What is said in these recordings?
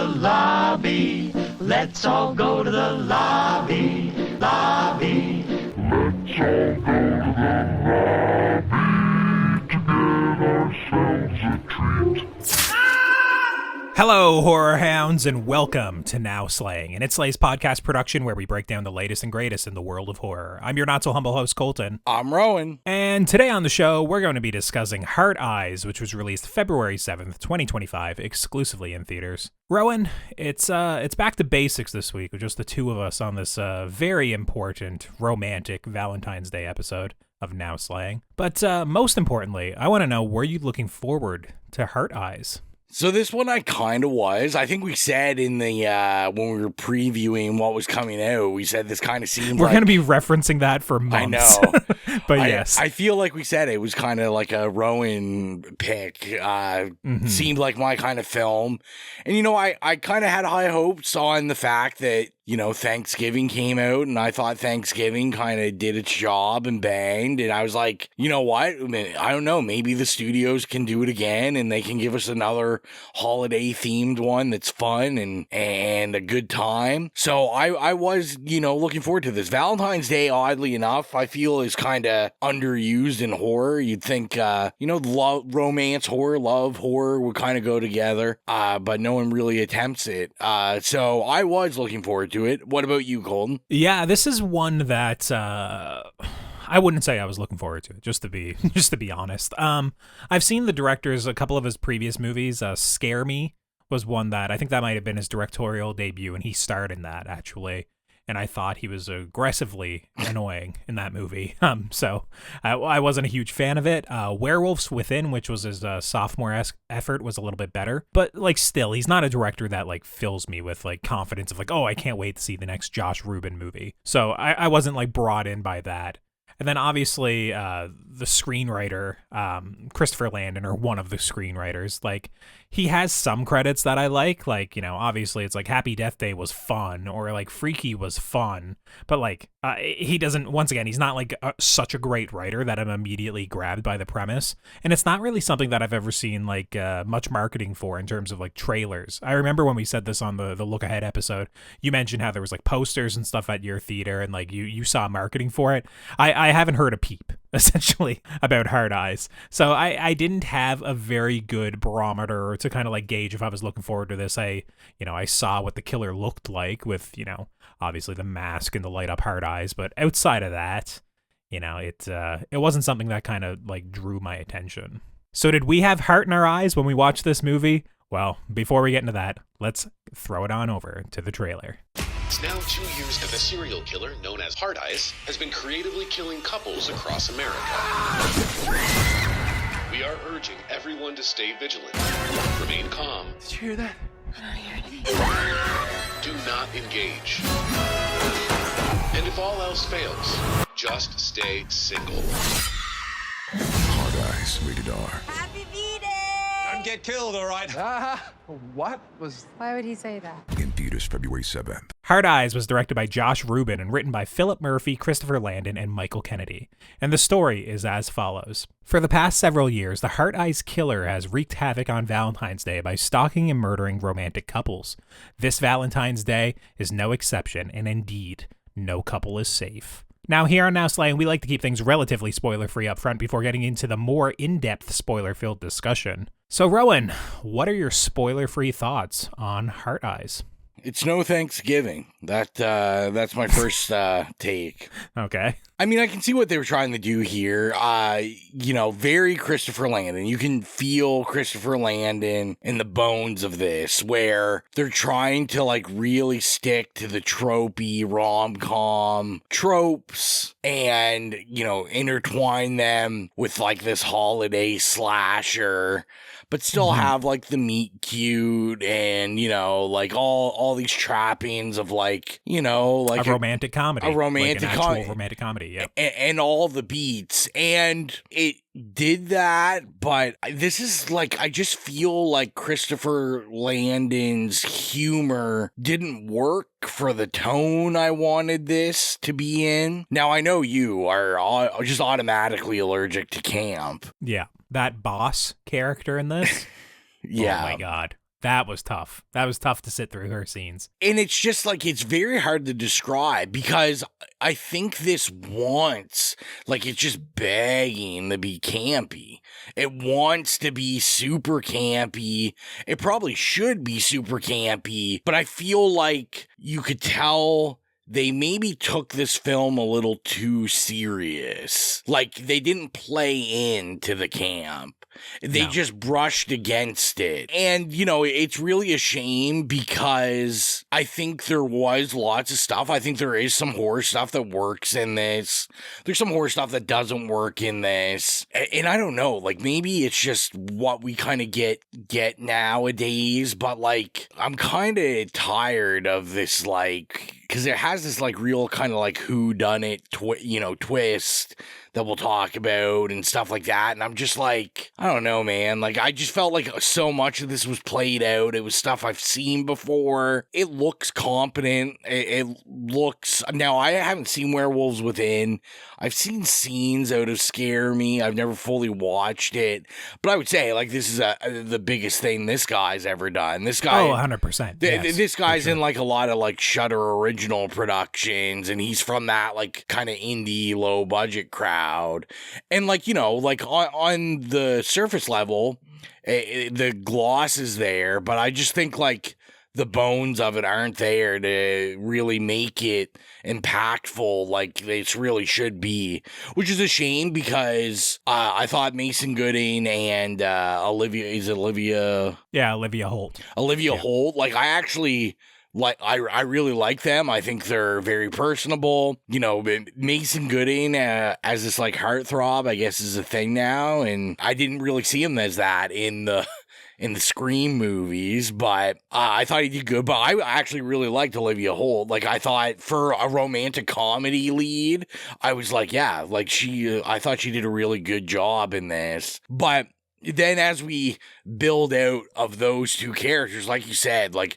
lobby. Let's all go to the lobby. Lobby. Let's all go to the lobby to get ourselves a treat. Hello, horror hounds, and welcome to Now Slaying, an It Slays podcast production where we break down the latest and greatest in the world of horror. I'm your not-so-humble host, Colton. I'm Rowan. And today on the show, we're going to be discussing Heart Eyes, which was released February 7th, 2025, exclusively in theaters. Rowan, it's back to basics this week with just the two of us on this very important, romantic Valentine's Day episode of Now Slaying. But most importantly, I want to know, were you looking forward to Heart Eyes? So this one I kind of was. I think we said in the, when we were previewing what was coming out, we said this kind of seemed We're going to be referencing that for months. I know. But yes. I feel like we said it was kind of like a Rowan pick. Seemed like my kind of film. And, you know, I kind of had high hopes on the fact that, you know, Thanksgiving came out, and I thought Thanksgiving kind of did its job and banged, and I was like, you know what? I mean, I don't know, maybe the studios can do it again, and they can give us another holiday-themed one that's fun and a good time. So I was, you know, looking forward to this. Valentine's Day, oddly enough, I feel is kind of underused in horror. You'd think, you know, romance horror, love horror would kind of go together, but no one really attempts it. So I was looking forward to it. What about you, Colton? Yeah, this is one that I wouldn't say I was looking forward to it, just to be honest. I've seen the director's, a couple of his previous movies. Scare Me was one that I think that might have been his directorial debut, and he starred in that actually. And I thought he was aggressively annoying in that movie. So I wasn't a huge fan of it. Werewolves Within, which was his sophomore effort, was a little bit better. But like still, he's not a director that like fills me with like confidence of like, oh, I can't wait to see the next Josh Rubin movie. So I wasn't like brought in by that. And then obviously the screenwriter, Christopher Landon, or one of the screenwriters, like he has some credits that I like, you know, obviously it's like Happy Death Day was fun, or like Freaky was fun, but like he doesn't, once again, he's not like such a great writer that I'm immediately grabbed by the premise. And it's not really something that I've ever seen like much marketing for in terms of like trailers. I remember when we said this on the Look Ahead episode, you mentioned how there was like posters and stuff at your theater, and like you saw marketing for it. I haven't heard a peep, essentially, about Heart Eyes. So I didn't have a very good barometer to kind of like gauge if I was looking forward to this. I saw what the killer looked like with, you know, obviously the mask and the light up heart eyes. But outside of that, you know, it wasn't something that kind of like drew my attention. So did we have heart in our eyes when we watched this movie? Well, before we get into that, let's throw it on over to the trailer. It's now 2 years that the serial killer, known as Heart Eyes, has been creatively killing couples across America. We are urging everyone to stay vigilant, remain calm. Did you hear that? I don't hear anything. Do not engage. And if all else fails, just stay single. Heart Eyes, rated R. Happy V-Day! Don't get killed, all right? What was... Why would he say that? In theaters February 7th. Heart Eyes was directed by Josh Rubin and written by Philip Murphy, Christopher Landon, and Michael Kennedy. And the story is as follows. For the past several years, the Heart Eyes killer has wreaked havoc on Valentine's Day by stalking and murdering romantic couples. This Valentine's Day is no exception, and indeed, no couple is safe. Now, here on Now Slaying, we like to keep things relatively spoiler-free up front before getting into the more in-depth spoiler-filled discussion. So, Rowan, what are your spoiler-free thoughts on Heart Eyes? It's no Thanksgiving. That's my first take. Okay. I mean, I can see what they were trying to do here. You know, very Christopher Landon. You can feel Christopher Landon in the bones of this, where they're trying to like really stick to the tropey rom-com tropes and, you know, intertwine them with like this holiday slasher, but still have like the meet cute and, you know, like all these trappings of like, you know, like a romantic comedy. A romantic like an actual romantic comedy, yeah. And all the beats. And it did that, but this is like, I just feel like Christopher Landon's humor didn't work for the tone I wanted this to be in. Now, I know you are just automatically allergic to camp. Yeah. That boss character in this. Yeah. Oh my God. That was tough. That was tough to sit through her scenes. And it's just like, it's very hard to describe because I think this wants, like, it's just begging to be campy. It wants to be super campy. It probably should be super campy, but I feel like you could tell they maybe took this film a little too serious. Like, they didn't play into the camp. They just brushed against it. And, you know, it's really a shame because I think there was lots of stuff. I think there is some horror stuff that works in this. There's some horror stuff that doesn't work in this. And I don't know, like, maybe it's just what we kind of get nowadays. But, like, I'm kind of tired of this, like, because it has this, like, real kind of, like, whodunit, twist that we'll talk about and stuff like that. And I'm just like, I don't know, man. Like, I just felt like so much of this was played out. It was stuff I've seen before. It looks competent. It looks... Now, I haven't seen Werewolves Within. I've seen scenes out of Scare Me. I've never fully watched it. But I would say, like, this is the biggest thing this guy's ever done. This guy... Oh, 100%. Yes, this guy's in, like, a lot of, like, Shudder original productions. And he's from that, like, kind of indie, low-budget crowd. And, like, you know, like, on the surface level, the gloss is there, but I just think, like, the bones of it aren't there to really make it impactful like this really should be, which is a shame because I thought Mason Gooding and Olivia... Yeah, Olivia Holt. Holt, like, I actually... Like, I really like them. I think they're very personable. You know, Mason Gooding as this, like, heartthrob, I guess, is a thing now. And I didn't really see him as that in the Scream movies, but I thought he did good. But I actually really liked Olivia Holt. Like, I thought for a romantic comedy lead, I was like, yeah, like, I thought she did a really good job in this. But then as we build out of those two characters, like you said, like,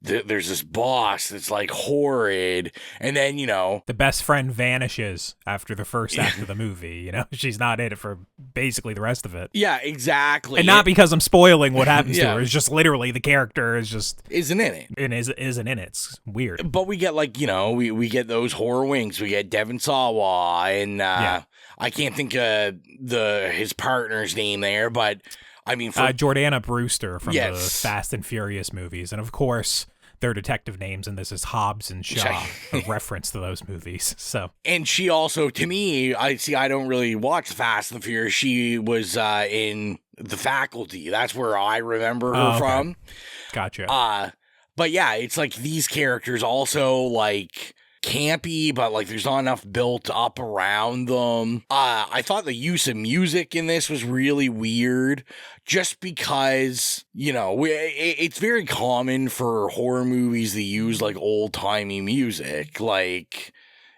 there's this boss that's, like, horrid, and then, you know... The best friend vanishes after the first act of the movie, you know? She's not in it for basically the rest of it. Yeah, exactly. And not because I'm spoiling what happens to her, it's just literally the character is just... Isn't in it. And isn't in it. It's weird. But we get, like, you know, we get those horror wings. We get Devon Sawa, and I can't think of his partner's name there, but... I mean, Jordana Brewster from the Fast and Furious movies. And of course, their detective names in this is Hobbs and Shaw, a reference to those movies. So, and she also, to me, I don't really watch Fast and Furious. She was in The Faculty. That's where I remember her from. Gotcha. But yeah, it's like these characters also, like, campy, but, like, there's not enough built up around them. I thought the use of music in this was really weird, just because, you know, it's very common for horror movies to use, like, old-timey music, like...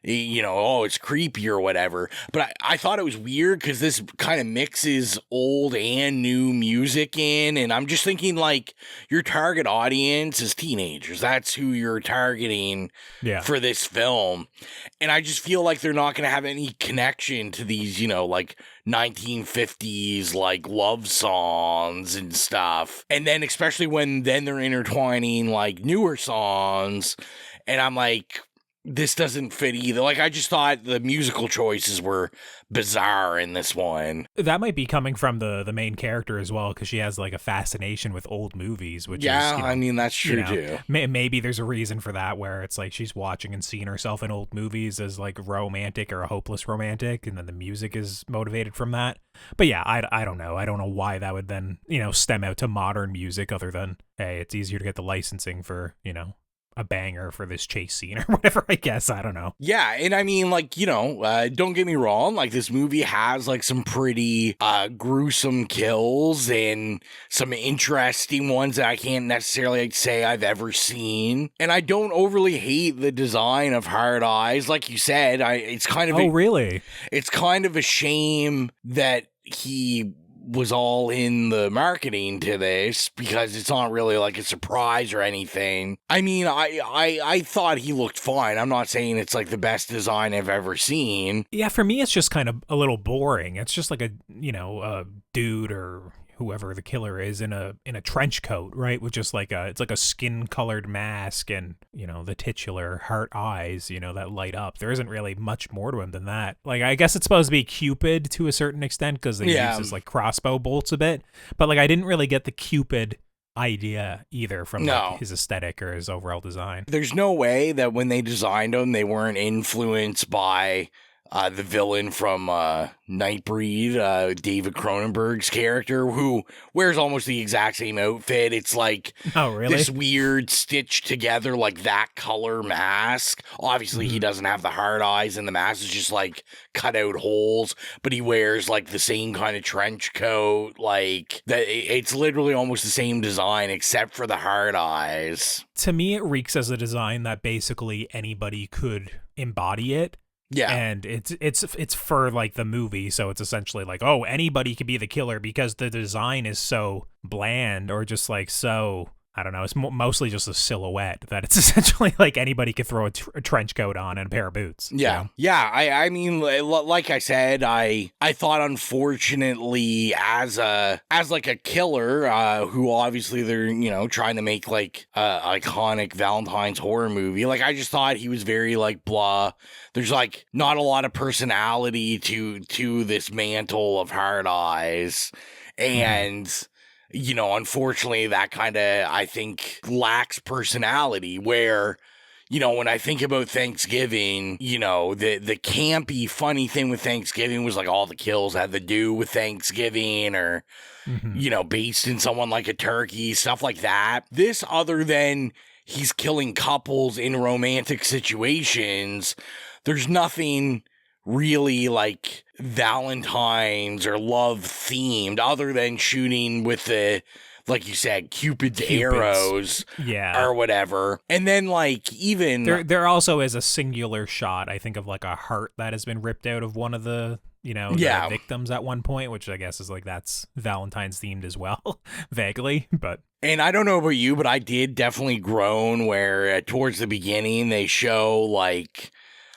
You know, oh, it's creepy or whatever. But I thought it was weird because this kind of mixes old and new music in. And I'm just thinking, like, your target audience is teenagers. That's who you're targeting for this film. And I just feel like they're not going to have any connection to these, you know, like, 1950s, like, love songs and stuff. And then especially when then they're intertwining, like, newer songs. And I'm like... This doesn't fit either. Like, I just thought the musical choices were bizarre in this one. That might be coming from the main character as well, because she has, like, a fascination with old movies, which is, you know, I mean, that's true, too. Maybe there's a reason for that, where it's like she's watching and seeing herself in old movies as, like, romantic or a hopeless romantic, and then the music is motivated from that. But yeah, I don't know. I don't know why that would then, you know, stem out to modern music other than, hey, it's easier to get the licensing for, you know, a banger for this chase scene or whatever, I guess. I don't know. Yeah, and I mean, like, you know, don't get me wrong, like, this movie has, like, some pretty gruesome kills and some interesting ones that I can't necessarily say I've ever seen. And I don't overly hate the design of Hard Eyes. Like you said, it's kind of... Oh, really? It's kind of a shame that he was all in the marketing to this because it's not really like a surprise or anything. I mean, I thought he looked fine. I'm not saying it's like the best design I've ever seen. Yeah, for me, it's just kind of a little boring. It's just like a, you know, a dude or whoever the killer is in a trench coat, right? With just like it's like a skin colored mask and, you know, the titular heart eyes, you know, that light up. There isn't really much more to him than that. Like, I guess it's supposed to be Cupid to a certain extent because they use his like crossbow bolts a bit, but like I didn't really get the Cupid idea either from like, his aesthetic or his overall design. There's no way that when they designed him, they weren't influenced by the villain from Nightbreed, David Cronenberg's character, who wears almost the exact same outfit. It's like this weird stitched together, like that color mask. Obviously, he doesn't have the hard eyes, and the mask is just like cut out holes, but he wears like the same kind of trench coat. Like that, it's literally almost the same design except for the hard eyes. To me, it reeks as a design that basically anybody could embody it. Yeah. And it's for like the movie, so it's essentially like, oh, anybody could be the killer because the design is so bland or just like so, I don't know, it's mostly just a silhouette that it's essentially like anybody could throw a trench coat on and a pair of boots. Yeah. You know? Yeah. I mean, like I said, I thought unfortunately as like a killer, who obviously they're, you know, trying to make like iconic Valentine's horror movie. Like, I just thought he was very like blah. There's like not a lot of personality to this mantle of hard eyes. And you know, unfortunately, that kind of, I think, lacks personality where, you know, when I think about Thanksgiving, you know, the campy, funny thing with Thanksgiving was like all the kills had to do with Thanksgiving or, you know, based in someone like a turkey, stuff like that. This, other than he's killing couples in romantic situations, there's nothing really like Valentine's or love themed other than shooting with the, like you said, Cupid's arrows, or whatever. And then like even there also is a singular shot, I think, of like a heart that has been ripped out of one of the, you know, the victims at one point, which I guess is like that's Valentine's themed as well, vaguely. But and I don't know about you, but I did definitely groan where towards the beginning they show like,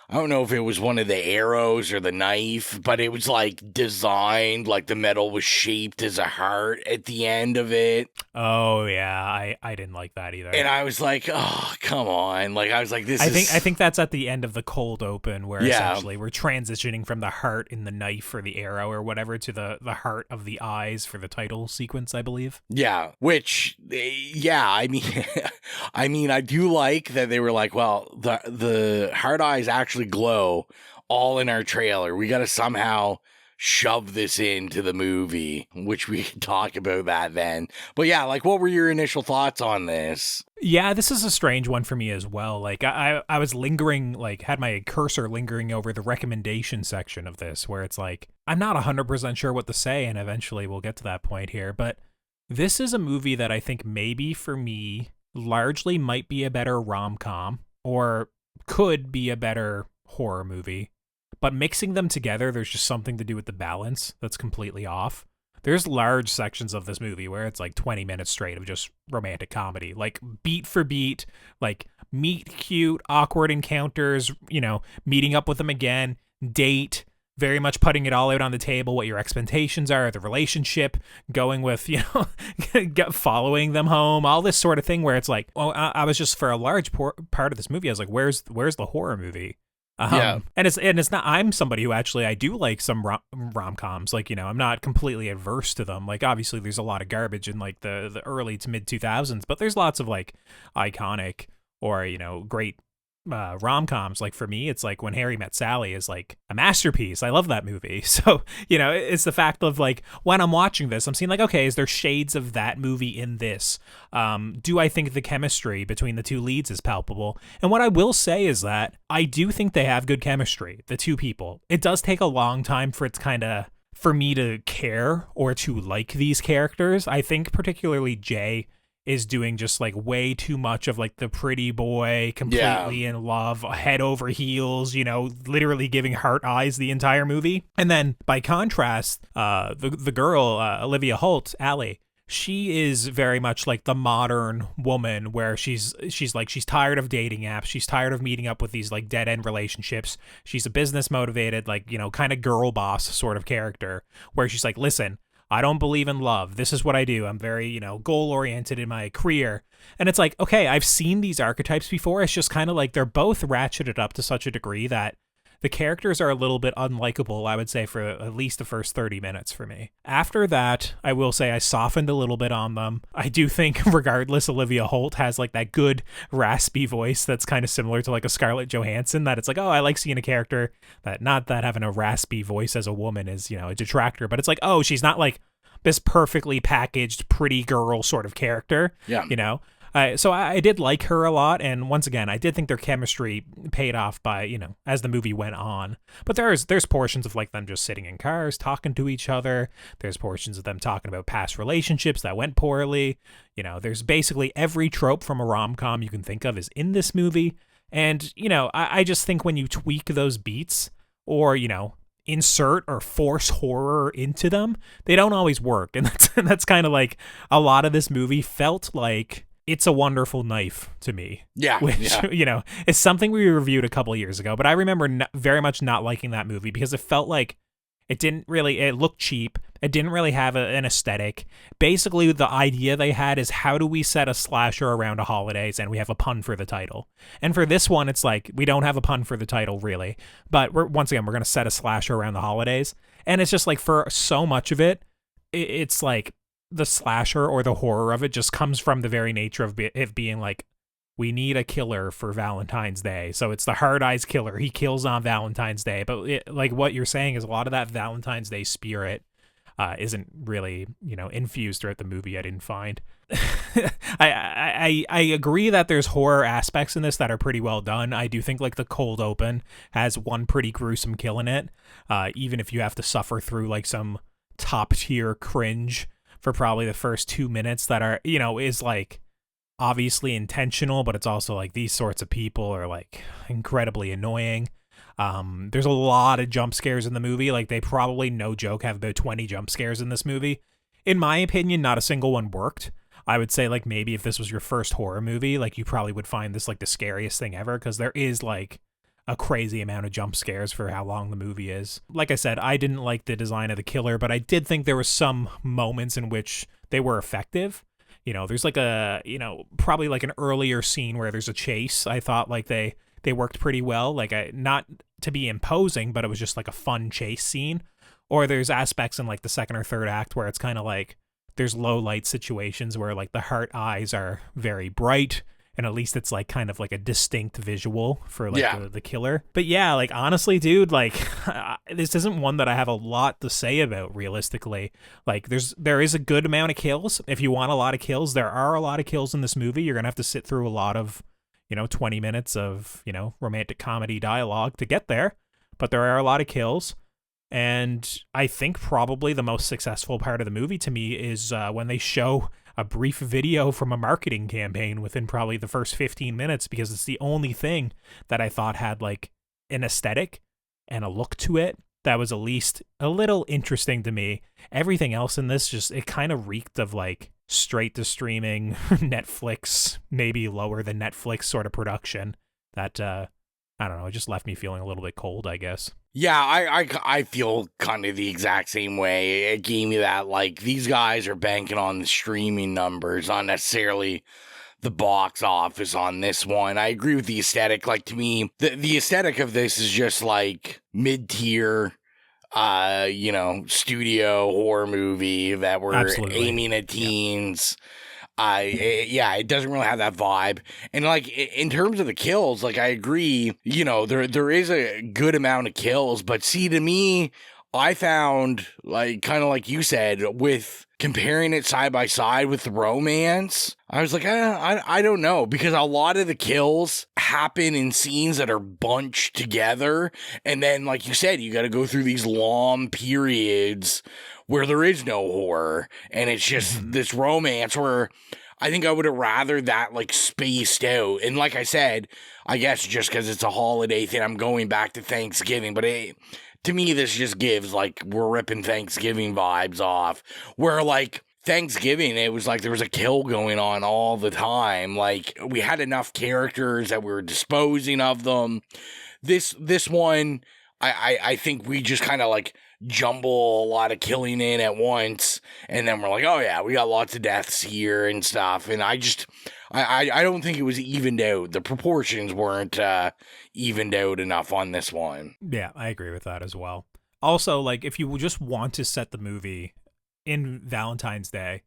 I don't know if it was one of the arrows or the knife, but it was like designed, like the metal was shaped as a heart at the end of it. Oh yeah, I didn't like that either. And I was like, oh, come on. Like, I was like, I think that's at the end of the cold open where essentially we're transitioning from the heart in the knife or the arrow or whatever to the heart of the eyes for the title sequence, I believe. Yeah, which, I mean, I do like that they were like, well, the heart eyes actually glow all in our trailer. We got to somehow shove this into the movie, which we can talk about that then. But yeah, like, what were your initial thoughts on this? Yeah, this is a strange one for me as well. Like, I was lingering, like, had my cursor lingering over the recommendation section of this, where it's like, I'm not 100% sure what to say, and eventually we'll get to that point here, but this is a movie that I think maybe for me largely might be a better rom-com, or could be a better horror movie. But mixing them together, there's just something to do with the balance that's completely off. There's large sections of this movie where it's like 20 minutes straight of just romantic comedy, like beat for beat, like meet cute, awkward encounters, you know, meeting up with them again, date, very much putting it all out on the table, what your expectations are, the relationship, going with, you know, following them home, all this sort of thing where it's like, well, I was just, for a large part of this movie, I was like, where's the horror movie? And it's not, I'm somebody who actually, I do like some rom-coms, like, you know, I'm not completely adverse to them. Like, obviously there's a lot of garbage in like the early to mid 2000s, but there's lots of like iconic or, you know, great rom-coms. Like, for me, it's like When Harry Met Sally is like a masterpiece. I love that movie. So, you know, it's the fact of like, when I'm watching this, I'm seeing like, okay, is there shades of that movie in this? Do I think the chemistry between the two leads is palpable? And what I will say is that I do think they have good chemistry, the two people. It does take a long time for it to kind of, for me to care or to like these characters. I think particularly Jay is doing just like way too much of like the pretty boy, completely in love, head over heels, you know, literally giving heart eyes the entire movie. And then by contrast, the girl, Olivia Holt, Allie, she is very much like the modern woman where she's tired of dating apps. She's tired of meeting up with these like dead end relationships. She's a business motivated, like, you know, kind of girl boss sort of character where she's like, listen, I don't believe in love. This is what I do. I'm very, goal oriented in my career. And it's like, okay, I've seen these archetypes before. It's just kind of like they're both ratcheted up to such a degree that the characters are a little bit unlikable, I would say, for at least the first 30 minutes for me. After that, I will say I softened a little bit on them. I do think, regardless, Olivia Holt has like that good raspy voice that's kind of similar to like a Scarlett Johansson, that it's like, oh, I like seeing a character that, not that having a raspy voice as a woman is, a detractor, but it's like, oh, she's not like this perfectly packaged pretty girl sort of character. Yeah. So I did like her a lot, and once again, I did think their chemistry paid off by, as the movie went on. But there's portions of like them just sitting in cars talking to each other. There's portions of them talking about past relationships that went poorly. There's basically every trope from a rom-com you can think of is in this movie. And, I just think when you tweak those beats or, insert or force horror into them, they don't always work. And that's kind of like a lot of this movie felt like It's a Wonderful Knife to me. Yeah. Which, is something we reviewed a couple of years ago, but I remember very much not liking that movie because it felt like it looked cheap. It didn't really have an aesthetic. Basically, the idea they had is, how do we set a slasher around a holidays and we have a pun for the title? And for this one, it's like, we don't have a pun for the title really, but we're going to set a slasher around the holidays. And it's just like, for so much of it, it's like, the slasher or the horror of it just comes from the very nature of it being like, we need a killer for Valentine's Day. So it's the hard eyes killer. He kills on Valentine's Day. But like what you're saying is a lot of that Valentine's Day spirit isn't really, infused throughout the movie. I didn't find. I agree that there's horror aspects in this that are pretty well done. I do think like the cold open has one pretty gruesome kill in it. Even if you have to suffer through like some top tier cringe for probably the first 2 minutes that are, is like obviously intentional, but it's also like these sorts of people are like incredibly annoying. There's a lot of jump scares in the movie. Like they probably, no joke, have about 20 jump scares in this movie. In my opinion, not a single one worked. I would say like maybe if this was your first horror movie, like you probably would find this like the scariest thing ever, because there is like a crazy amount of jump scares for how long the movie is. Like I said, I didn't like the design of the killer, but I did think there was some moments in which they were effective. There's like probably like an earlier scene where there's a chase. I thought like they worked pretty well. Like not to be imposing, but it was just like a fun chase scene. Or there's aspects in like the second or third act where it's kind of like there's low light situations where like the heart eyes are very bright, and at least it's like kind of like a distinct visual for like the killer. But yeah, like honestly, dude, like this isn't one that I have a lot to say about realistically. Like there is a good amount of kills. If you want a lot of kills, there are a lot of kills in this movie. You're going to have to sit through a lot of, 20 minutes of, romantic comedy dialogue to get there. But there are a lot of kills. And I think probably the most successful part of the movie to me is when they show a brief video from a marketing campaign within probably the first 15 minutes, because it's the only thing that I thought had like an aesthetic and a look to it that was at least a little interesting to me. Everything else in this it kind of reeked of like straight to streaming Netflix, maybe lower than Netflix sort of production that I don't know, it just left me feeling a little bit cold, I guess. Yeah, I feel kind of the exact same way. It gave me that, like, these guys are banking on the streaming numbers, not necessarily the box office on this one. I agree with the aesthetic. Like, to me, the aesthetic of this is just, like, mid-tier, studio horror movie that we're aiming at teens. It doesn't really have that vibe. And like in terms of the kills, like I agree, there is a good amount of kills, but see, to me, I found like kind of like you said, with comparing it side by side with the romance, I was like, I don't know, because a lot of the kills happen in scenes that are bunched together, and then like you said, you got to go through these long periods where there is no horror, and it's just this romance where I think I would have rather that like spaced out. And like I said, I guess just because it's a holiday thing, I'm going back to Thanksgiving, but to me, this just gives like we're ripping Thanksgiving vibes off, where like Thanksgiving, it was like there was a kill going on all the time. Like we had enough characters that we were disposing of them. This one, I think we just kind of like jumble a lot of killing in at once, and then we're like, oh yeah, we got lots of deaths here and stuff, and I don't think it was evened out. The proportions weren't evened out enough on this one. Yeah, I agree with that as well. Also, like, if you just want to set the movie in Valentine's Day,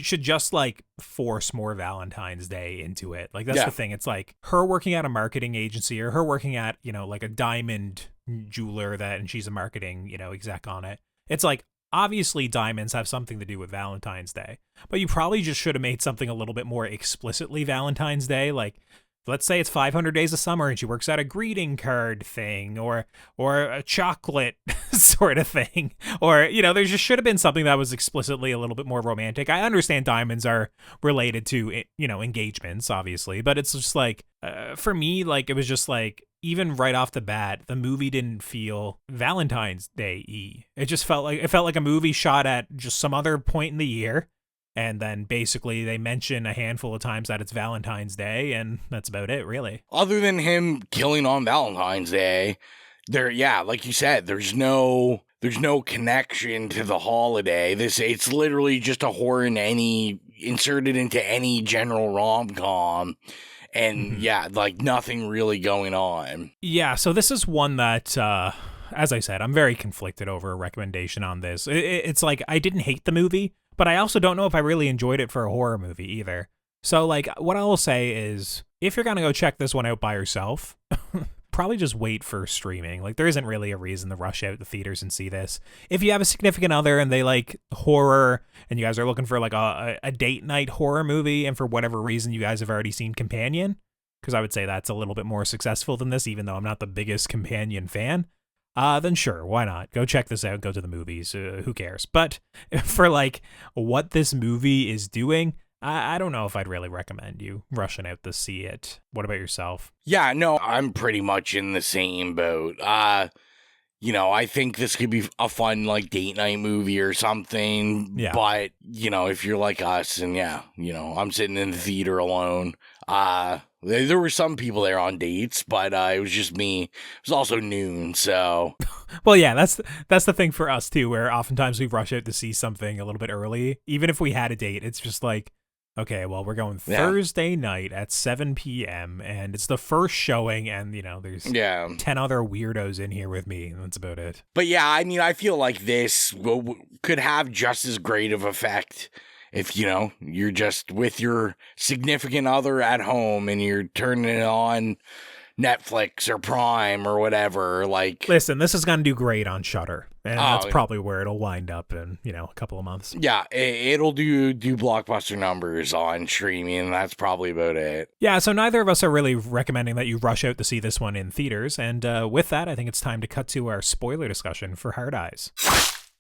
should just, like, force more Valentine's Day into it. Like, that's the thing. It's like her working at a marketing agency, or her working at, you know, like a diamond jeweler and she's a marketing, you know, exec on it. It's like, obviously diamonds have something to do with Valentine's Day, but you probably just should have made something a little bit more explicitly Valentine's Day. Like, let's say it's 500 Days of Summer and she works at a greeting card thing or a chocolate sort of thing. Or, you know, there just should have been something that was explicitly a little bit more romantic. I understand diamonds are related to, you know, engagements, obviously, but it's just like, for me, like, it was just like, even right off the bat, the movie didn't feel Valentine's Day-y. It just felt like a movie shot at just some other point in the year. And then basically they mention a handful of times that it's Valentine's Day, and that's about it, really. Other than him killing on Valentine's Day, like you said, there's no connection to the holiday. It's literally just a horror inserted into any general rom-com. And like nothing really going on. Yeah, so this is one that, as I said, I'm very conflicted over a recommendation on this. It's like, I didn't hate the movie, but I also don't know if I really enjoyed it for a horror movie either. So, like, what I will say is, if you're gonna go check this one out by yourself, probably just wait for streaming. Like, there isn't really a reason to rush out the theaters and see this. If you have a significant other and they like horror and you guys are looking for like a date night horror movie, and for whatever reason you guys have already seen Companion, because I would say that's a little bit more successful than this, even though I'm not the biggest Companion fan, then sure, why not? Go check this out, go to the movies, who cares? But for like what this movie is doing, I don't know if I'd really recommend you rushing out to see it. What about yourself? Yeah, no, I'm pretty much in the same boat. You know, I think this could be a fun, like, date night movie or something. Yeah. But, you know, if you're like us, and you know, I'm sitting in the theater alone. There were some people there on dates, but it was just me. It was also noon, so. Well, yeah, that's the thing for us, too, where oftentimes we rush out to see something a little bit early. Even if we had a date, it's just like, okay, well, we're going Thursday night at 7 p.m., and it's the first showing, and, you know, there's 10 other weirdos in here with me, and that's about it. But, yeah, I mean, I feel like this could have just as great of effect if, you know, you're just with your significant other at home, and you're turning it on Netflix or Prime or whatever. Like, listen, this is gonna do great on Shudder, and that's probably where it'll wind up in, you know, a couple of months. Yeah, it'll do blockbuster numbers on streaming, and that's probably about it. Yeah, so neither of us are really recommending that you rush out to see this one in theaters, and with that, I think it's time to cut to our spoiler discussion for Hard Eyes.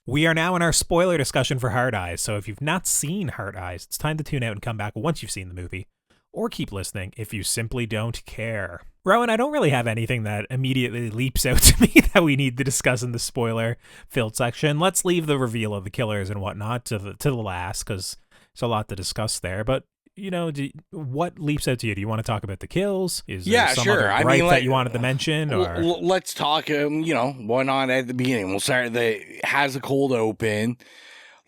We are now in our spoiler discussion for Hard Eyes, so if you've not seen Hard Eyes, it's time to tune out and come back once you've seen the movie, or keep listening if you simply don't care. Rowan, I don't really have anything that immediately leaps out to me that we need to discuss in the spoiler-filled section. Let's leave the reveal of the killers and whatnot to the last, because there's a lot to discuss there. But, you know, what leaps out to you? Do you want to talk about the kills? Is there some other gripe that you wanted to mention? Or? Let's talk, you know, why not at the beginning? We'll start has a cold open.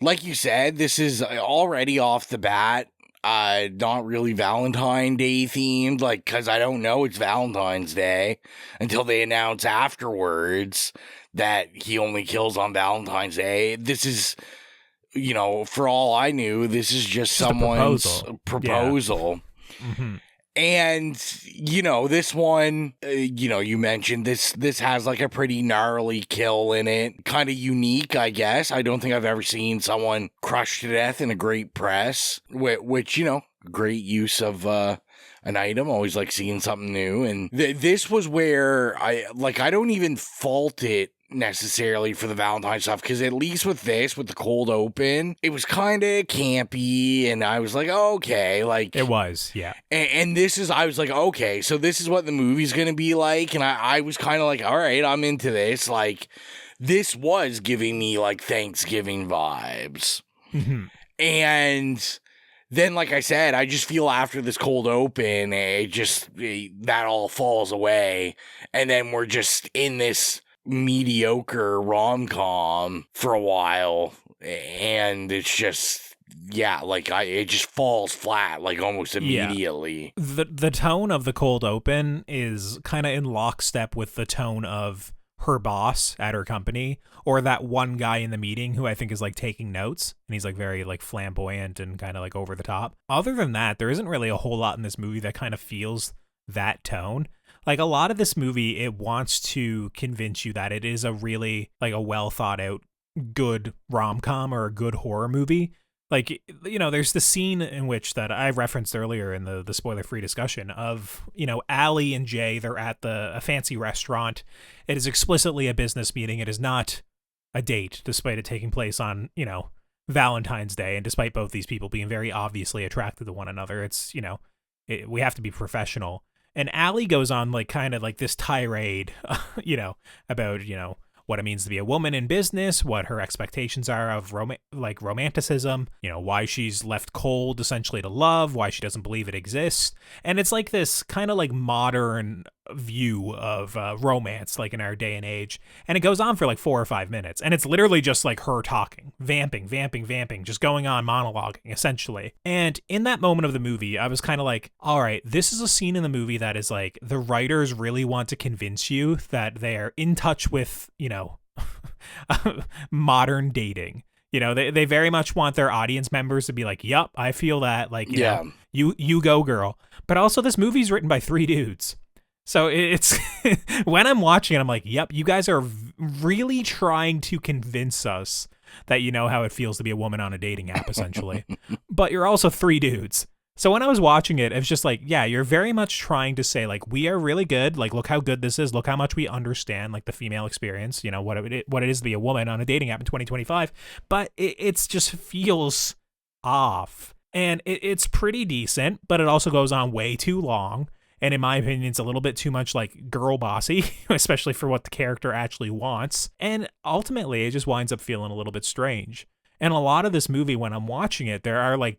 Like you said, this is already off the bat. Not really Valentine Day themed, like, because I don't know it's Valentine's Day until they announce afterwards that he only kills on Valentine's Day. This is, you know, for all I knew, this is just someone's proposal. Yeah. Mm-hmm. And, you know, this one, you know, you mentioned this has like a pretty gnarly kill in it. Kind of unique, I guess. I don't think I've ever seen someone crushed to death in a great press, which, you know, great use of an item. Always like seeing something new. And this was where I don't even fault it necessarily for the Valentine stuff, because at least with the cold open, it was kind of campy, and I was like, oh, okay, like it was, yeah. And I was like, okay, so this is what the movie's gonna be like, and I was kind of like, all right, I'm into this. Like, this was giving me like Thanksgiving vibes, and then, like I said, I just feel after this cold open, that all falls away, and then we're just in this mediocre rom-com for a while, and it's just, yeah, like it just falls flat like almost immediately. The tone of the cold open is kind of in lockstep with the tone of her boss at her company, or that one guy in the meeting who I think is like taking notes, and he's like very like flamboyant and kind of like over the top. Other than that, there isn't really a whole lot in this movie that kind of feels that tone. Like a lot of this movie, it wants to convince you that it is a really like a well thought out good rom-com or a good horror movie. Like, you know, there's the scene in which that I referenced earlier in the spoiler-free discussion of, you know, Allie and Jay, they're at a fancy restaurant. It is explicitly a business meeting. It is not a date, despite it taking place on, you know, Valentine's Day. And despite both these people being very obviously attracted to one another, it's, you know, we have to be professional. And Allie goes on like kind of like this tirade, you know, about, you know, what it means to be a woman in business, what her expectations are of romanticism, you know, why she's left cold essentially to love, why she doesn't believe it exists. And it's like this kind of like modern view of romance, like in our day and age. And it goes on for like 4 or 5 minutes. And it's literally just like her talking, vamping, just going on, monologuing essentially. And in that moment of the movie, I was kind of like, all right, this is a scene in the movie that is like the writers really want to convince you that they're in touch with, you know, modern dating. You know, they very much want their audience members to be like, yup, I feel that. Like, you know, you go, girl. But also this movie's written by 3 dudes. So it's when I'm watching it, I'm like, yep, you guys are really trying to convince us that you know how it feels to be a woman on a dating app, essentially. But you're also 3 dudes. So when I was watching it, it was just like, yeah, you're very much trying to say, like, we are really good. Like, look how good this is. Look how much we understand, like, the female experience, you know, what it is to be a woman on a dating app in 2025. But it's just feels off. And it's pretty decent, but it also goes on way too long. And in my opinion, it's a little bit too much like girl bossy, especially for what the character actually wants. And ultimately, it just winds up feeling a little bit strange. And a lot of this movie, when I'm watching it, there are like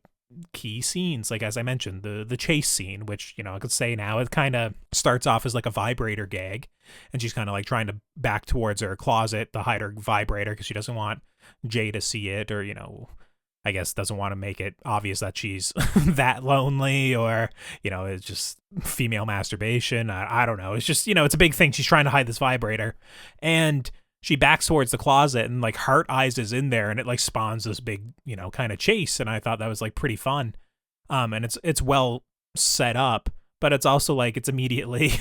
key scenes, like as I mentioned, the chase scene, which, you know, I could say now it kind of starts off as like a vibrator gag. And she's kind of like trying to back towards her closet to hide her vibrator because she doesn't want Jay to see it, or, you know, I guess doesn't want to make it obvious that she's that lonely, or, you know, it's just female masturbation. I don't know. It's just, you know, it's a big thing. She's trying to hide this vibrator, and she backs towards the closet, and like Heart Eyes is in there, and it like spawns this big, you know, kind of chase. And I thought that was like pretty fun. And it's well set up, but it's also like it's immediately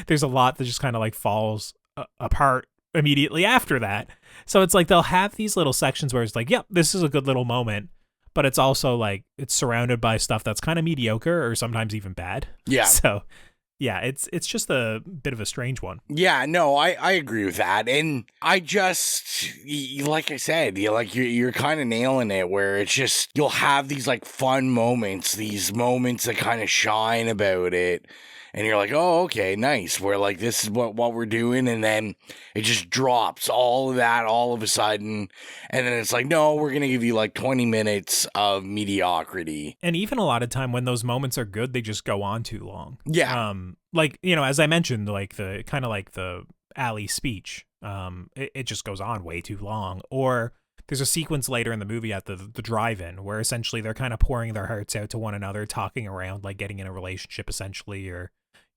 there's a lot that just kind of like falls apart immediately after that. So it's like they'll have these little sections where it's like, yep, this is a good little moment, but it's also like it's surrounded by stuff that's kind of mediocre or sometimes even bad. Yeah. So yeah, it's just a bit of a strange one. Yeah, no, I agree with that. And I just, like I said, you're kind of nailing it, where it's just, you'll have these like fun moments, these moments that kind of shine about it. And you're like, oh, okay, nice. We're like, this is what we're doing. And then it just drops all of that all of a sudden. And then it's like, no, we're going to give you like 20 minutes of mediocrity. And even a lot of time when those moments are good, they just go on too long. Yeah. Like, you know, as I mentioned, like the kind of like the Allie speech, it just goes on way too long. Or there's a sequence later in the movie at the drive-in where essentially they're kind of pouring their hearts out to one another, talking around, like getting in a relationship essentially, or,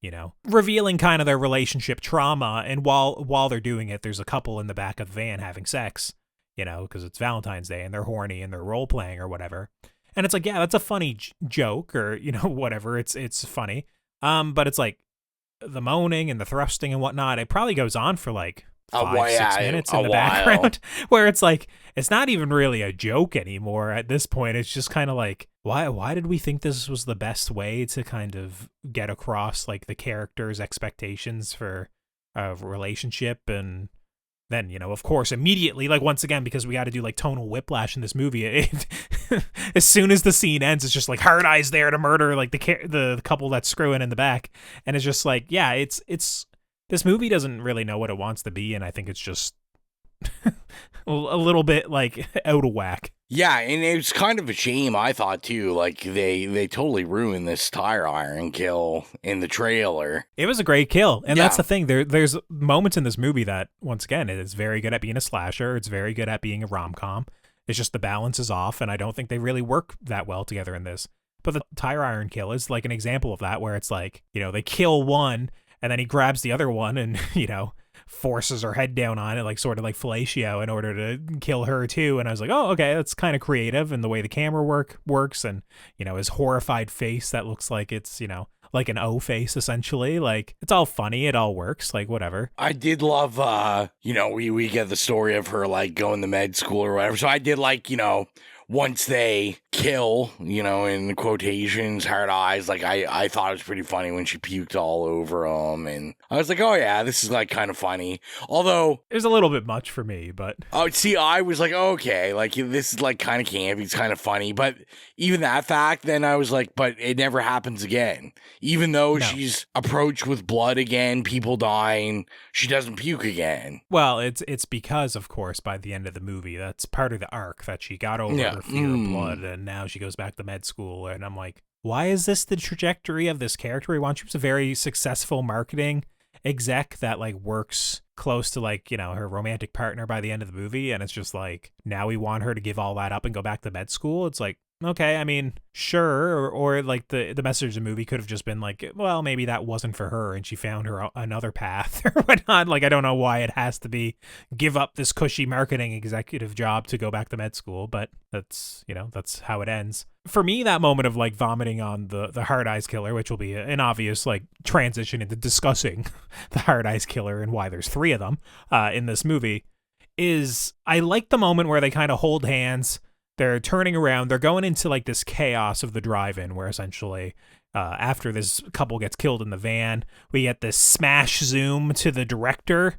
you know, revealing kind of their relationship trauma. And while they're doing it, there's a couple in the back of the van having sex, you know, because it's Valentine's Day and they're horny and they're role playing or whatever. And it's like, yeah, that's a funny joke, or, you know, whatever. It's funny. But it's like the moaning and the thrusting and whatnot. It probably goes on for like 5-6 minutes in the background, where it's like, it's not even really a joke anymore at this point. It's just kind of like, why did we think this was the best way to kind of get across like the character's expectations for a relationship? And then, you know, of course, immediately, like once again, because we got to do like tonal whiplash in this movie, as soon as the scene ends, it's just like Hard Eyes there to murder like the couple that's screwing in the back. And it's just like, yeah, it's this movie doesn't really know what it wants to be, and I think it's just a little bit like out of whack. Yeah, and it was kind of a shame, I thought, too. Like, they totally ruined this tire iron kill in the trailer. It was a great kill, and that's Yeah. the thing. There's moments in this movie that, once again, it is very good at being a slasher. It's very good at being a rom-com. It's just the balance is off, and I don't think they really work that well together in this. But the tire iron kill is like an example of that, where it's like, they kill one, and then he grabs the other one and, forces her head down on it, like sort of like fellatio, in order to kill her too. And I was like, oh, okay, that's kind of creative, and the way the camera works, and his horrified face that looks like it's like an O face, essentially. Like, it's all funny, it all works, like, whatever. I did love, we get the story of her, like, going to med school or whatever. So I did like, once they kill, in quotations, hard eyes, like, I thought it was pretty funny when she puked all over him. And I was like, oh, yeah, this is, like, kind of funny. Although... it was a little bit much for me, but... oh, see, I was like, okay, like, this is, like, kind of campy, it's kind of funny. But even that fact, then I was like, but it never happens again. Even though she's approached with blood again, people dying, she doesn't puke again. Well, it's because, of course, by the end of the movie, that's part of the arc, that she got over her fear of blood, and now she goes back to med school. And I'm like, why is this the trajectory of this character? We want, she was a very successful marketing exec that, like, works close to, like, her romantic partner by the end of the movie, and it's just like, now we want her to give all that up and go back to med school. It's like, okay, I mean, sure, or like the message of the movie could have just been like, well, maybe that wasn't for her and she found her another path or whatnot. Like, I don't know why it has to be give up this cushy marketing executive job to go back to med school, but that's how it ends. For me, that moment of like vomiting on the hard eyes killer, which will be an obvious like transition into discussing the hard eyes killer and why there's 3 of them in this movie, is I like the moment where they kind of hold hands. They're turning around. They're going into like this chaos of the drive-in, where essentially after this couple gets killed in the van, we get this smash zoom to the director,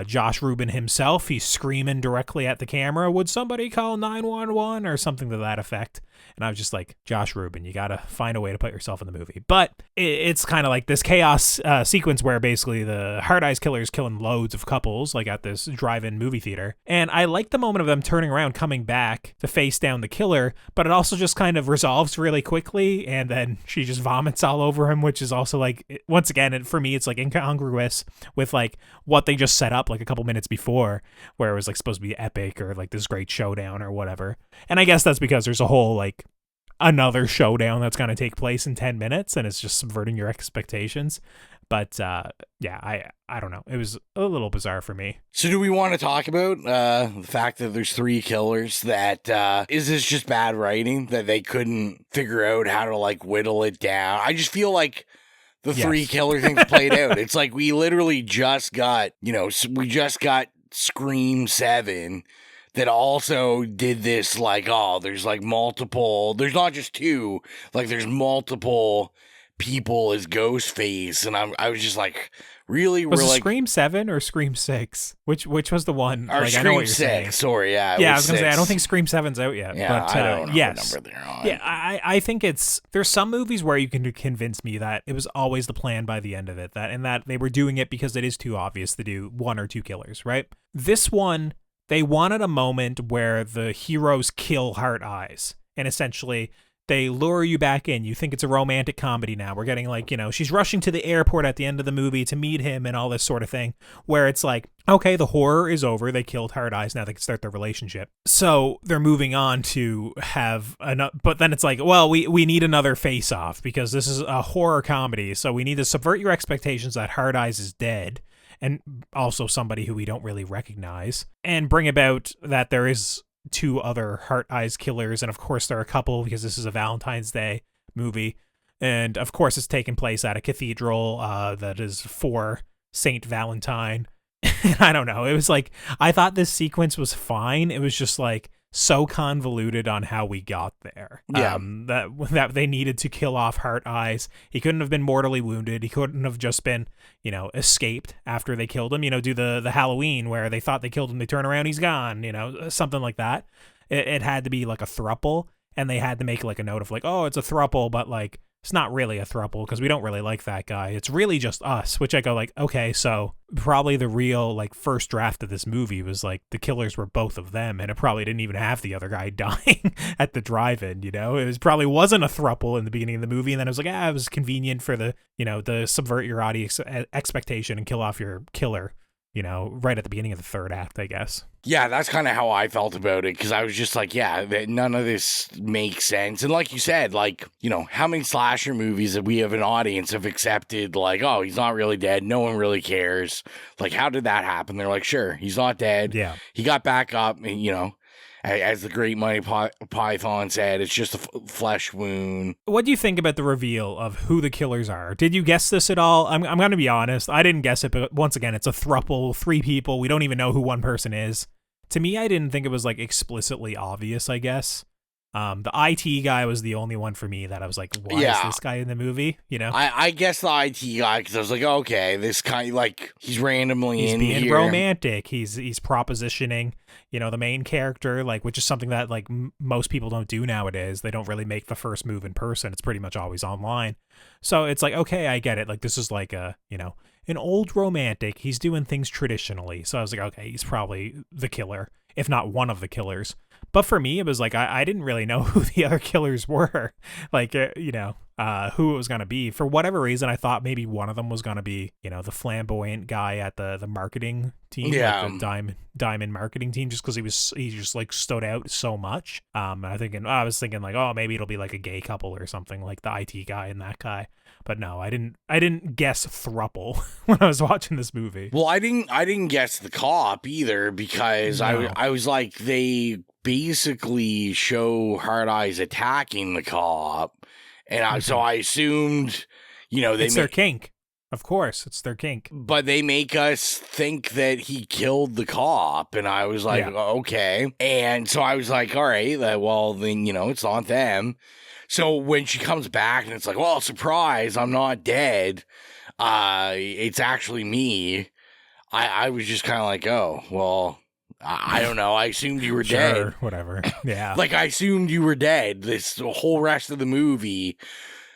Josh Rubin himself. He's screaming directly at the camera, "Would somebody call 911?" or something to that effect. And I was just like, Josh Rubin, you got to find a way to put yourself in the movie. But it's kind of like this chaos sequence where basically the hard eyes killer is killing loads of couples, like at this drive-in movie theater. And I like the moment of them turning around, coming back to face down the killer, but it also just kind of resolves really quickly. And then she just vomits all over him, which is also like, once again, for me, it's like incongruous with like what they just set up like a couple minutes before, where it was like supposed to be epic or like this great showdown or whatever. And I guess that's because there's a whole like another showdown that's going to take place in 10 minutes and it's just subverting your expectations. But yeah, I don't know. It was a little bizarre for me. So do we want to talk about the fact that there's 3 killers? That is this just bad writing that they couldn't figure out how to like whittle it down? I just feel like the 3 killer things played out. It's like we literally just got, we just got Scream 7 that also did this, like, oh, there's like multiple, there's not just 2, like there's multiple people as Ghostface, and I was just like, really? Was we're it like Scream 7 or Scream 6? Which was the one? Or like, Scream I know what you're 6, saying. sorry, yeah. Yeah, I was going to say, I 6. don't think Scream 7's out yet. Yeah, but, I don't know yes. what number they're on. Yeah, I think there's some movies where you can convince me that it was always the plan by the end of it, that they were doing it because it is too obvious to do 1 or 2 killers, right? This one, they wanted a moment where the heroes kill Heart Eyes, and essentially they lure you back in. You think it's a romantic comedy now. We're getting like, she's rushing to the airport at the end of the movie to meet him and all this sort of thing, where it's like, okay, the horror is over. They killed Hard Eyes. Now they can start their relationship. So they're moving on to have but then it's like, well, we need another face off because this is a horror comedy. So we need to subvert your expectations that Hard Eyes is dead, and also somebody who we don't really recognize, and bring about that there is 2 other Heart Eyes killers. And of course there are a couple because this is a Valentine's Day movie. And of course it's taking place at a cathedral that is for Saint Valentine. And I don't know. It was like, I thought this sequence was fine. It was just like so convoluted on how we got there. Yeah. That they needed to kill off Heart Eyes. He couldn't have been mortally wounded. He couldn't have just been, escaped after they killed him. Do the Halloween where they thought they killed him, they turn around, he's gone. Something like that. It had to be like a throuple, and they had to make like a note of like, oh, it's a throuple, but like it's not really a throuple because we don't really like that guy. It's really just us, which I go like, okay, so probably the real like first draft of this movie was like the killers were both of them, and it probably didn't even have the other guy dying at the drive-in, you know? It was probably wasn't a throuple in the beginning of the movie, and then it was like, it was convenient for the, you know, the subvert your audience expectation and kill off your killer, you know, right at the beginning of the third act, I guess. Yeah, that's kind of how I felt about it, because I was just like, yeah, none of this makes sense. And like you said, like, you know, how many slasher movies that we have an audience have accepted, like, oh, he's not really dead, no one really cares. Like, how did that happen? They're like, sure, he's not dead. Yeah. He got back up, and, you know, as the great Monty Python said, it's just a flesh wound. What do you think about the reveal of who the killers are? Did you guess this at all? I'm going to be honest. I didn't guess it, but once again, it's a throuple, 3 people. We don't even know who one person is. To me, I didn't think it was like explicitly obvious, I guess. The IT guy was the only one for me that I was like, why is this guy in the movie? You know? I guess the IT guy, because I was like, okay, this guy, like, he's randomly in here. He's being romantic. He's propositioning, you know, the main character, like, which is something that, like, most people don't do nowadays. They don't really make the first move in person. It's pretty much always online. So it's like, okay, I get it. Like, this is like a, you know, an old romantic. He's doing things traditionally. So I was like, okay, he's probably the killer, if not one of the killers. But for me, it was like, I didn't really know who the other killers were, like, you know, who it was going to be. For whatever reason, I thought maybe one of them was going to be, you know, the flamboyant guy at the marketing team, like the diamond marketing team, just because he just like stood out so much. I was thinking like, oh, maybe it'll be like a gay couple or something, like the IT guy and that guy. But no, I didn't guess throuple when I was watching this movie. Well, I didn't guess the cop either, because I was like, they basically show Hard Eyes attacking the cop, and so I assumed, you know, it's their kink. Of course, it's their kink. But they make us think that he killed the cop, and I was like, okay. And so I was like, all right, well, then, you know, it's not them. So when she comes back and it's like, well, surprise, I'm not dead. It's actually me. I was just kind of like, oh, well, I don't know. I assumed you were dead. Whatever. Yeah. Like, I assumed you were dead this whole rest of the movie.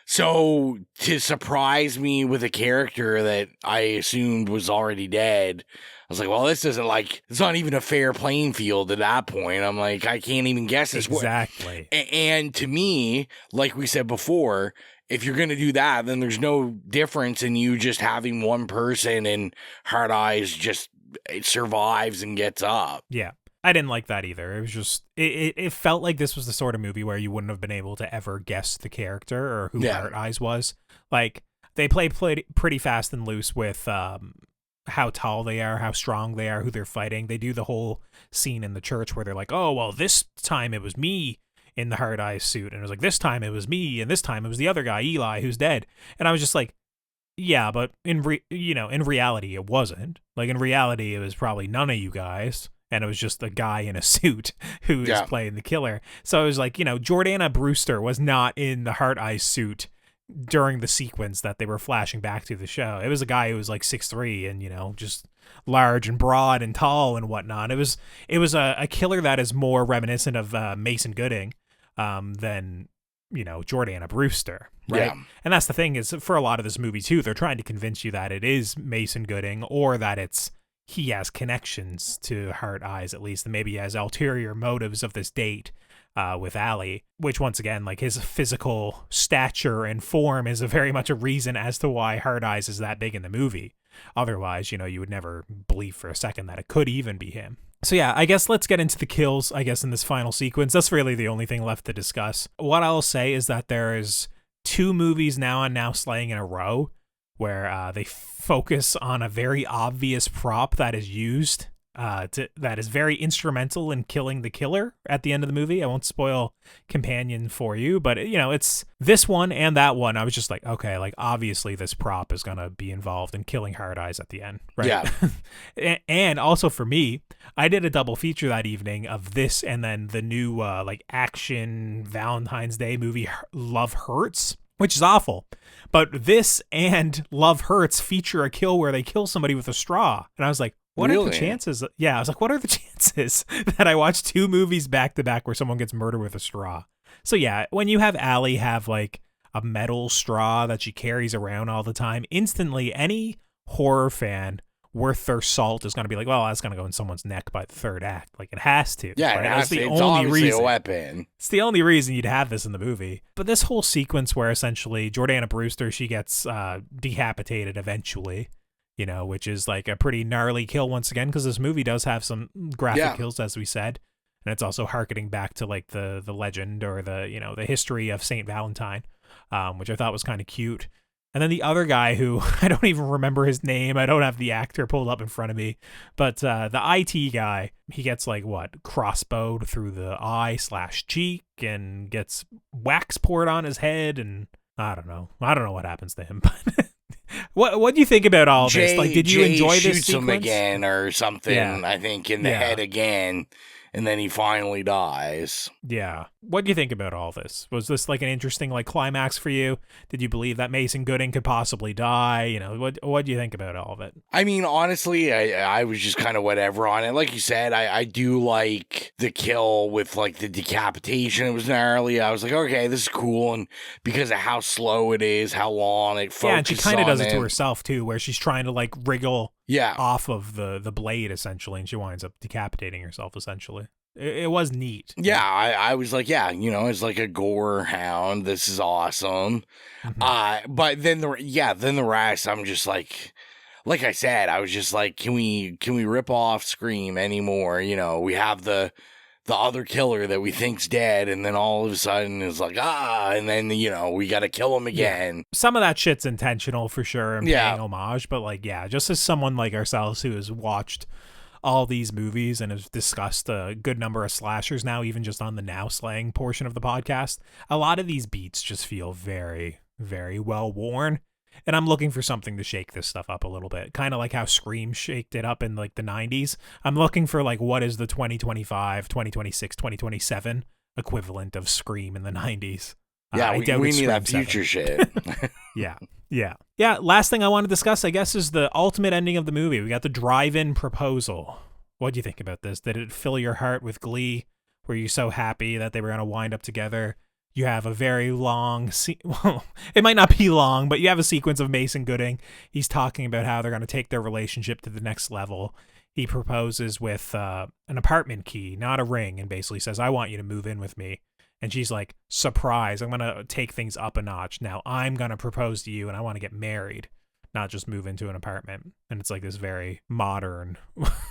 So to surprise me with a character that I assumed was already dead, I was like, well, this isn't like, it's not even a fair playing field at that point. I'm like, I can't even guess this. Exactly. And to me, like we said before, if you're going to do that, then there's no difference in you just having one person and Hard Eyes just survives and gets up. Yeah. I didn't like that either. It was just, it felt like this was the sort of movie where you wouldn't have been able to ever guess the character or who Hard Eyes was. Like, they play pretty fast and loose with how tall they are, how strong they are, who they're fighting. They do the whole scene in the church where they're like, oh, well, this time it was me in the Hard Eyes suit. And it was like, this time it was me, and this time it was the other guy, Eli, who's dead. And I was just like, yeah, but in reality, it wasn't. Like, in reality, it was probably none of you guys. And it was just a guy in a suit who is playing the killer. So it was like, you know, Jordana Brewster was not in the Hard Eyes suit during the sequence that they were flashing back to the show. It was a guy who was like 6'3" and, you know, just large and broad and tall and whatnot. It was a killer that is more reminiscent of Mason Gooding than, you know, Jordana Brewster, right? Yeah. And that's the thing is, for a lot of this movie too, they're trying to convince you that it is Mason Gooding, or that he has connections to Hard Eyes, at least, and maybe he has ulterior motives of this date with Allie, which, once again, like, his physical stature and form is very much a reason as to why Hard Eyes is that big in the movie. Otherwise, you know, you would never believe for a second that it could even be him. So yeah, I guess let's get into the kills, I guess, in this final sequence. That's really the only thing left to discuss. What I'll say is that there is 2 movies now on Now Slaying in a row where they focus on a very obvious prop that is used that is very instrumental in killing the killer at the end of the movie. I won't spoil Companion for you, but, you know, it's this one and that one. I was just like, okay, like, obviously this prop is going to be involved in killing Hard Eyes at the end, right? Yeah. And also for me, I did a double feature that evening of this and then the new like action Valentine's Day movie Love Hurts, which is awful. But this and Love Hurts feature a kill where they kill somebody with a straw. And I was like, what are the chances? Yeah, I was like, what are the chances that I watch 2 movies back to back where someone gets murdered with a straw? So yeah, when you have Allie have like a metal straw that she carries around all the time. Instantly, any horror fan worth their salt is going to be like, well, that's going to go in someone's neck by the third act. Like, it has to. Yeah, right? it has to. It's only obviously reason. a weapon. It's the only reason you'd have this in the movie. But this whole sequence where essentially Jordana Brewster, she gets decapitated eventually, you know, which is like a pretty gnarly kill once again, because this movie does have some graphic kills, as we said. And it's also harkening back to like the legend or the, you know, the history of Saint Valentine, which I thought was kind of cute. And then the other guy who I don't even remember his name. I don't have the actor pulled up in front of me, but the IT guy, he gets like crossbowed through the eye/cheek and gets wax poured on his head. And I don't know what happens to him, but what do you think about all this? Like, did you enjoy this shoots sequence? him again or something, Yeah. I think, in the head again, and then he finally dies. Yeah. What do you think about all this? Was this like an interesting like climax for you? Did you believe that Mason Gooding could possibly die? You know, what do you think about all of it? I mean, honestly, I was just kind of whatever on it. Like you said, I do like the kill with like the decapitation. It was gnarly. I was like, okay, this is cool. And because of how slow it is, how long it focuses on it. Yeah, and she kind of does it to herself too, where she's trying to like wriggle off of the blade essentially, and she winds up decapitating herself essentially. It was neat. Yeah, I was like, yeah, you know, it's like a gore hound. This is awesome. Mm-hmm. But then the rest, I'm just like I said, I was just like, can we rip off Scream anymore? You know, we have the other killer that we think's dead, and then all of a sudden it's like, and then, you know, we got to kill him again. Yeah. Some of that shit's intentional for sure and paying homage, but like, yeah, just as someone like ourselves who has watched all these movies and has discussed a good number of slashers now, even just on the now slaying portion of the podcast, a lot of these beats just feel very, very well worn. And I'm looking for something to shake this stuff up a little bit. Kind of like how Scream shaked it up in like the 90s. I'm looking for like what is the 2025, 2026, 2027 equivalent of Scream in the 90s. Yeah, we need that future shit. Yeah. Last thing I want to discuss, I guess, is the ultimate ending of the movie. We got the drive-in proposal. What do you think about this? Did it fill your heart with glee? Were you so happy that they were going to wind up together? You have a very long, well, it might not be long, but you have a sequence of Mason Gooding. He's talking about how they're going to take their relationship to the next level. He proposes with an apartment key, not a ring, and basically says, I want you to move in with me. And she's like, surprise, I'm going to take things up a notch. Now I'm going to propose to you and I want to get married, not just move into an apartment. And it's like this very modern,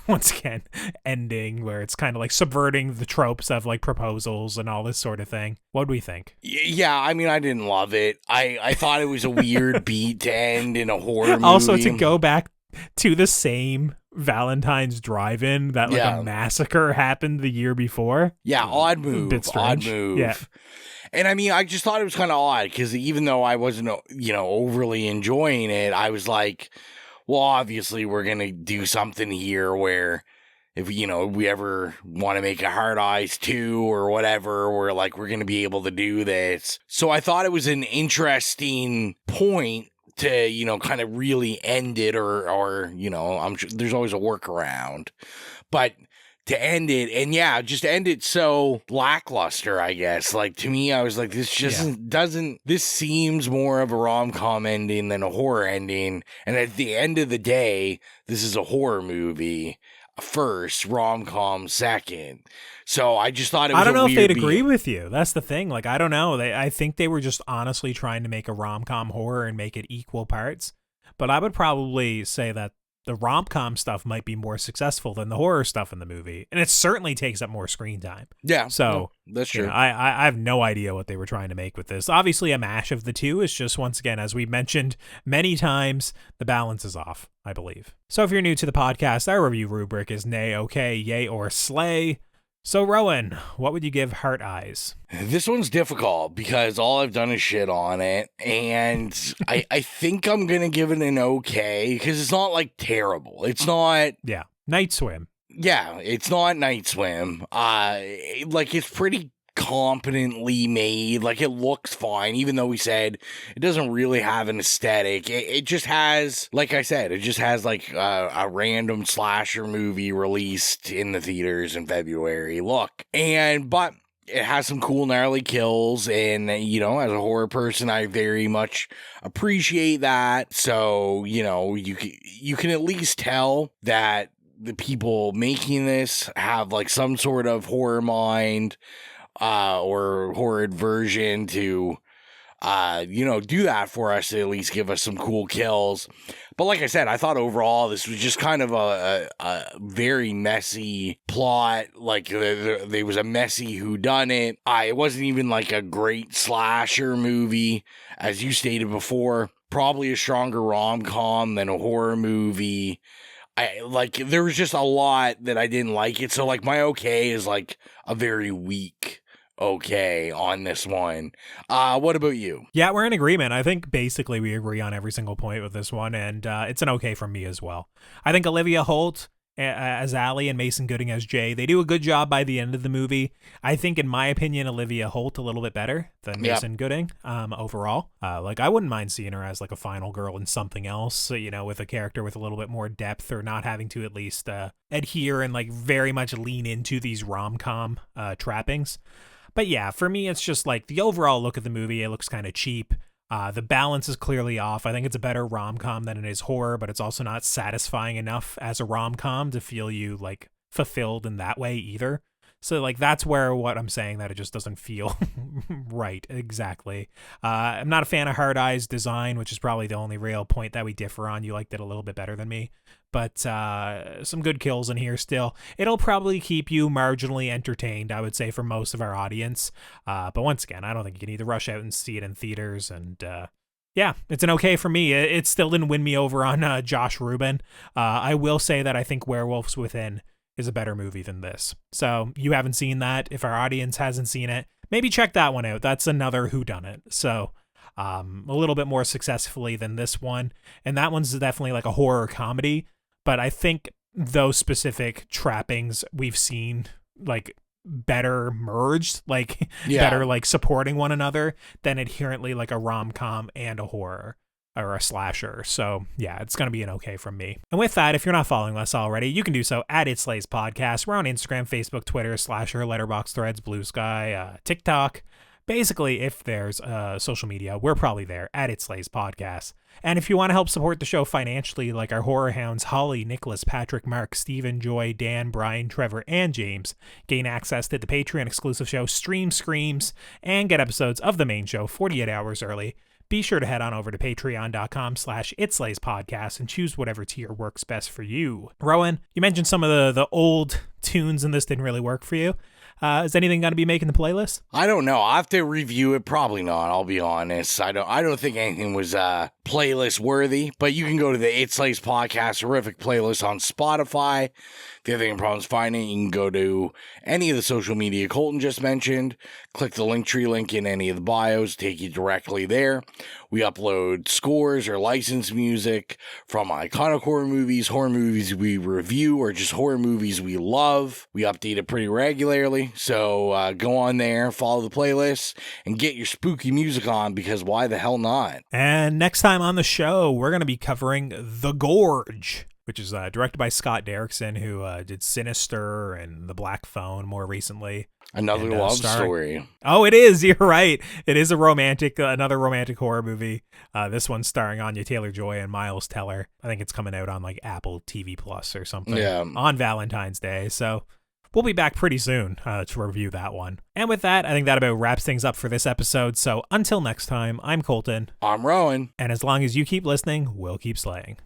once again, ending where it's kind of like subverting the tropes of like proposals and all this sort of thing. What do we think? Yeah, I mean, I didn't love it. I thought it was a weird beat to end in a horror movie. Also, to go back to the same Valentine's drive-in that like a massacre happened the year before. Yeah, odd move. Yeah. And I mean, I just thought it was kind of odd because even though I wasn't, you know, overly enjoying it, I was like, well, obviously we're going to do something here where if, you know, we ever want to make a Hard Eyes 2 or whatever, we're going to be able to do this. So I thought it was an interesting point to, you know, kind of really end it or, you know, I'm sure there's always a workaround, but to end it and just end it so lackluster, I guess. Like, to me, I was like, this just this seems more of a rom-com ending than a horror ending. And at the end of the day, this is a horror movie first, rom-com second. So I just thought it was I don't know if they'd beat. agree with you. That's the thing. Like, I don't know. I think they were just honestly trying to make a rom-com horror and make it equal parts. But I would probably say that the rom-com stuff might be more successful than the horror stuff in the movie. And it certainly takes up more screen time. Yeah. So that's true. You know, I have no idea what they were trying to make with this. Obviously, a mash of the two is just, once again, as we mentioned many times, the balance is off, I believe. So if you're new to the podcast, our review rubric is nay, okay, yay, or slay. So, Rowan, what would you give Heart Eyes? This one's difficult because all I've done is shit on it. And I think I'm going to give it an okay because it's not like terrible. It's not. Yeah. Night Swim. Yeah, it's not Night Swim. Like, it's pretty competently made. Like, it looks fine, even though we said it doesn't really have an aesthetic. It just has, like I said, it just has like a random slasher movie released in the theaters in February look. But it has some cool, gnarly kills. And, you know, as a horror person, I very much appreciate that. So, you know, you can at least tell that the people making this have like some sort of horror mind or horror aversion to, you know, do that for us to at least give us some cool kills. But like I said, I thought overall this was just kind of a very messy plot. Like there was a messy whodunit. It wasn't even like a great slasher movie, as you stated before. Probably a stronger rom-com than a horror movie. There was just a lot that I didn't like it. So like my okay is like a very weak okay on this one. What about you? Yeah, we're in agreement. I think basically we agree on every single point with this one, and it's an okay from me as well. I think Olivia Holt as Allie and Mason Gooding as Jay, they do a good job by the end of the movie. I think, in my opinion, Olivia Holt a little bit better than Mason Gooding overall. Like, I wouldn't mind seeing her as like a final girl in something else, you know, with a character with a little bit more depth, or not having to at least adhere and like very much lean into these rom-com trappings. But yeah, for me, it's just like the overall look of the movie, it looks kind of cheap. The balance is clearly off. I think it's a better rom-com than it is horror, but it's also not satisfying enough as a rom-com to feel you like fulfilled in that way either. So like that's where what I'm saying, that it just doesn't feel right exactly. I'm not a fan of Hard Eye's design, which is probably the only real point that we differ on. You liked it a little bit better than me, but some good kills in here still. It'll probably keep you marginally entertained, I would say, for most of our audience. But once again, I don't think you can either rush out and see it in theaters. And yeah, it's an okay for me. It still didn't win me over on Josh Rubin. I will say that I think Werewolves Within is a better movie than this. So you haven't seen that. If our audience hasn't seen it, maybe check that one out. That's another whodunit. So a little bit more successfully than this one. And that one's definitely like a horror comedy. But I think those specific trappings we've seen like better merged, like better like supporting one another than adherently like a rom-com and a horror or a slasher. So yeah, it's going to be an okay from me. And with that, if you're not following us already, you can do so at It Slays Podcast. We're on Instagram, Facebook, Twitter, Slasher, Letterboxd, Threads, Bluesky, TikTok. Basically, if there's social media, we're probably there at It Slays Podcast. And if you want to help support the show financially, like our horror hounds, Holly, Nicholas, Patrick, Mark, Stephen, Joy, Dan, Brian, Trevor, and James, gain access to the Patreon exclusive show Stream Screams and get episodes of the main show 48 hours early, be sure to head on over to patreon.com/itslayspodcast and choose whatever tier works best for you. Rowan, you mentioned some of the old tunes in this didn't really work for you. Is anything going to be making the playlist? I don't know. I'll have to review it. Probably not. I'll be honest. I don't think anything was playlist worthy. But you can go to the It Slays Podcast horrific playlist on Spotify. If you're having problems finding it, you can go to any of the social media Colton just mentioned. Click the Linktree link in any of the bios, take you directly there. We upload scores or licensed music from iconic horror movies we review, or just horror movies we love. We update it pretty regularly. So go on there, follow the playlist, and get your spooky music on, because why the hell not? And next time on the show, we're going to be covering The Gorge, which is directed by Scott Derrickson, who did Sinister and The Black Phone more recently. Another love story. Oh, it is. You're right. It is another romantic horror movie. This one's starring Anya Taylor-Joy and Miles Teller. I think it's coming out on like Apple TV Plus or something on Valentine's Day. So we'll be back pretty soon to review that one. And with that, I think that about wraps things up for this episode. So until next time, I'm Colton. I'm Rowan. And as long as you keep listening, we'll keep slaying.